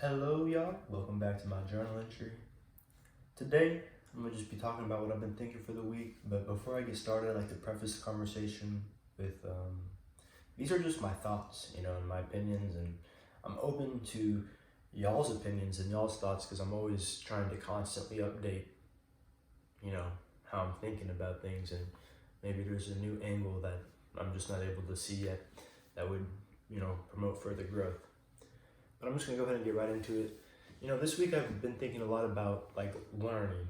Hello y'all, welcome back to my journal entry. Today, I'm going to just be talking about what I've been thinking for the week, but before I get started, I'd like to preface the conversation with, these are just my thoughts, and my opinions, and I'm open to y'all's opinions and y'all's thoughts because I'm always trying to constantly update, how I'm thinking about things, and maybe there's a new angle that I'm just not able to see yet that would, promote further growth. But I'm just gonna go ahead and get right into it. This week I've been thinking a lot about like learning,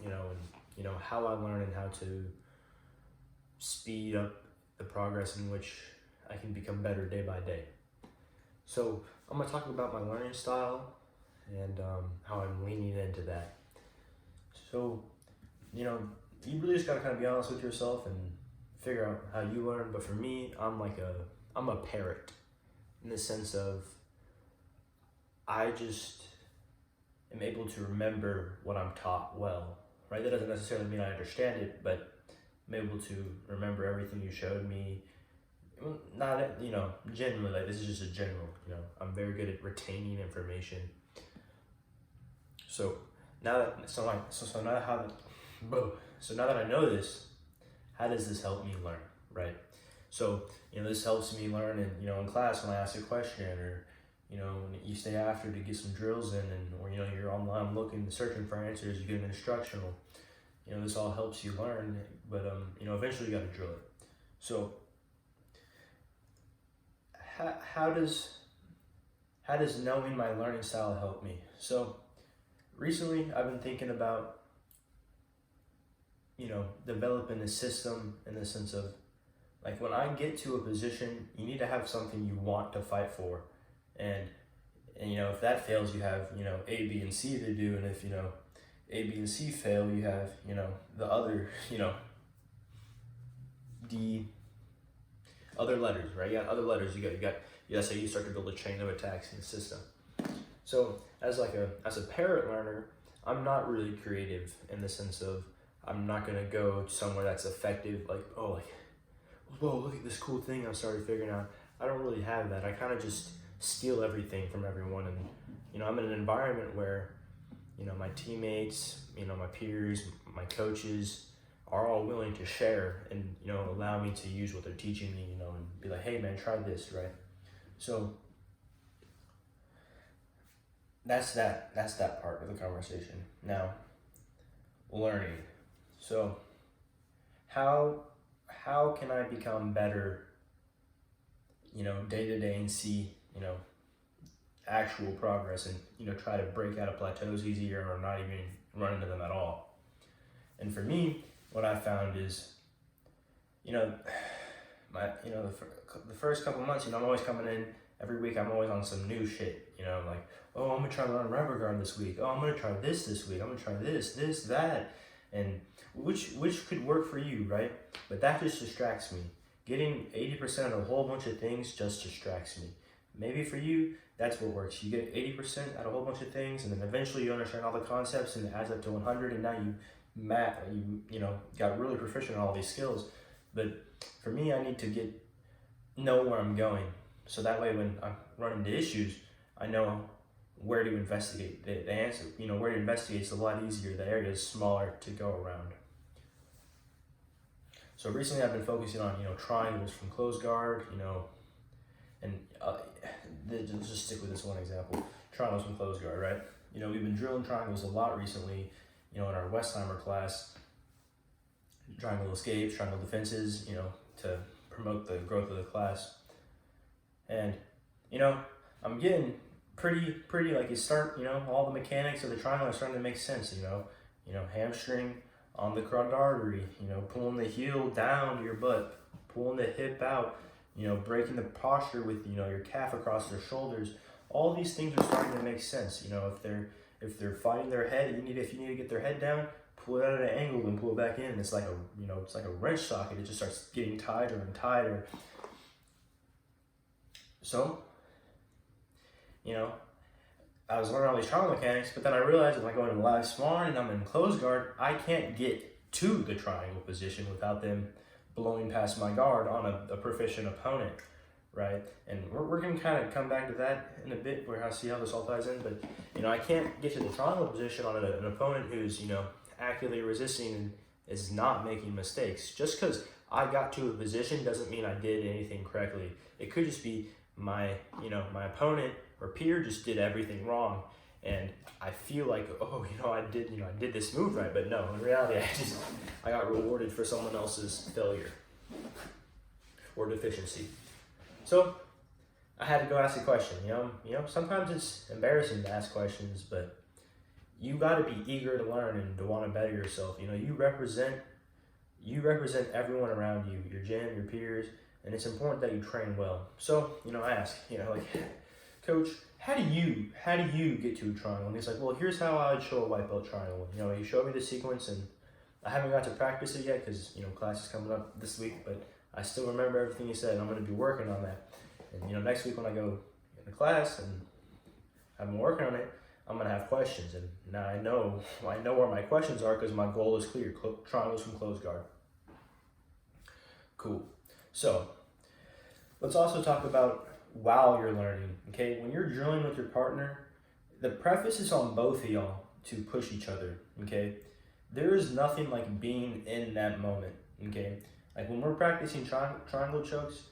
and how I learn and how to speed up the progress in which I can become better day by day. So I'm gonna talk about my learning style and how I'm leaning into that. So, you really just gotta kind of be honest with yourself and figure out how you learn. But for me, I'm a parrot in the sense of I just am able to remember what I'm taught well, right? That doesn't necessarily mean I understand it, but I'm able to remember everything you showed me. Not, generally, like this is just a general, I'm very good at retaining information. So now that I know this, how does this help me learn, right? So, this helps me learn in class when I ask a question, or when you stay after to get some drills in, or you're online searching for answers, you get an instructional. This all helps you learn, but eventually you got to drill it. So how does knowing my learning style help me? So recently I've been thinking about developing a system in the sense of, like, when I get to a position, you need to have something you want to fight for. And if that fails, you have, A, B, and C to do. And if, A, B, and C fail, you have, the other, the other letters, right? You got other letters. So you start to build a chain of attacks in the system. So as a parrot learner, I'm not really creative in the sense of, I'm not going to go somewhere that's effective. Whoa, look at this cool thing I started figuring out. I don't really have that. I kind of just steal everything from everyone, and I'm in an environment where my teammates, my peers, my coaches are all willing to share and allow me to use what they're teaching me, and be like, hey man, try this, right? So that's that part of the conversation. Now, learning. So how can I become better day to day, and see actual progress, and try to break out of plateaus easier, or not even run into them at all? And for me, what I found is, the first couple months, I'm always coming in every week. I'm always on some new shit, like, oh, I'm gonna try to learn rubber guard this week. Oh, I'm gonna try this week. I'm gonna try this, that, and which could work for you, right? But that just distracts me. Getting 80% of a whole bunch of things just distracts me. Maybe for you, that's what works. You get 80% out of a whole bunch of things, and then eventually you understand all the concepts, and it adds up to 100, and now you got really proficient in all these skills. But for me, I need to know where I'm going, so that way when I run into issues, I know where to investigate. The answer, where to investigate is a lot easier. The area is smaller to go around. So recently I've been focusing on, triangles from closed guard, and let's just stick with this one example. Triangles from closed guard, right? We've been drilling triangles a lot recently, in our Westheimer class. Triangle escapes, triangle defenses, to promote the growth of the class. And, I'm getting pretty, like, you start, all the mechanics of the triangle are starting to make sense, hamstring on the carotid artery, pulling the heel down to your butt, pulling the hip out, breaking the posture with, your calf across their shoulders. All these things are starting to make sense. If they're fighting their head, if you need to get their head down, pull it out at an angle and pull it back in. It's like a wrench socket. It just starts getting tighter and tighter. So, I was learning all these triangle mechanics, but then I realized if I go into live sparring and I'm in closed guard, I can't get to the triangle position without them blowing past my guard on a proficient opponent, right? And we're going to kind of come back to that in a bit, where I see how this all ties in. But, I can't get to the triangle position on an opponent who's, actively resisting and is not making mistakes. Just because I got to a position doesn't mean I did anything correctly. It could just be my opponent or peer just did everything wrong. And I feel like, I did this move right. But no, in reality, I got rewarded for someone else's failure or deficiency. So I had to go ask a question. Sometimes it's embarrassing to ask questions, but you got to be eager to learn and to want to better yourself. You represent everyone around you, your gym, your peers, and it's important that you train well. So, I ask, Coach, how do you get to a triangle? And he's like, well, here's how I would show a white belt triangle. He showed me the sequence, and I haven't got to practice it yet because, class is coming up this week, but I still remember everything he said, and I'm going to be working on that. And, next week when I go into class and I've been working on it, I'm going to have questions. And now I know where my questions are because my goal is clear. Triangles from closed guard. Cool. So let's also talk about while you're learning, okay? When you're drilling with your partner, the preface is on both of y'all to push each other, okay? There is nothing like being in that moment, okay? Like when we're practicing triangle chokes,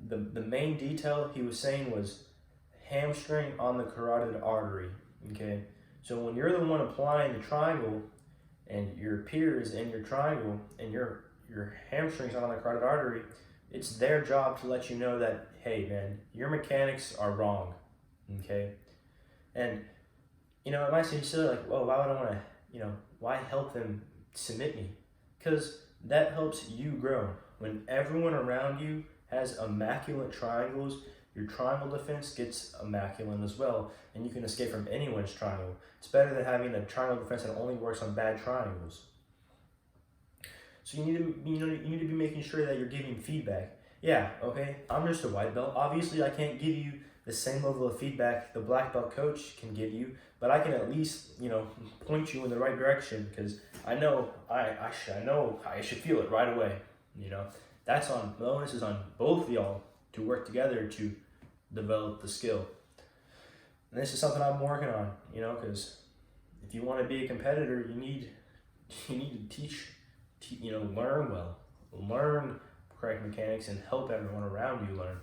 the main detail he was saying was hamstring on the carotid artery, okay? So when you're the one applying the triangle and your peer is in your triangle and your hamstring's on the carotid artery, it's their job to let you know that, hey man, your mechanics are wrong, okay? And, it might seem silly, like, well, why would I want to, why help them submit me? Because that helps you grow. When everyone around you has immaculate triangles, your triangle defense gets immaculate as well, and you can escape from anyone's triangle. It's better than having a triangle defense that only works on bad triangles. So you need to be making sure that you're giving feedback. Yeah, okay, I'm just a white belt. Obviously, I can't give you the same level of feedback the black belt coach can give you, but I can at least, point you in the right direction because I know I should feel it right away. The onus is on both of y'all to work together to develop the skill. And this is something I'm working on, because if you want to be a competitor, you need to learn well, learn correct mechanics, and help everyone around you learn.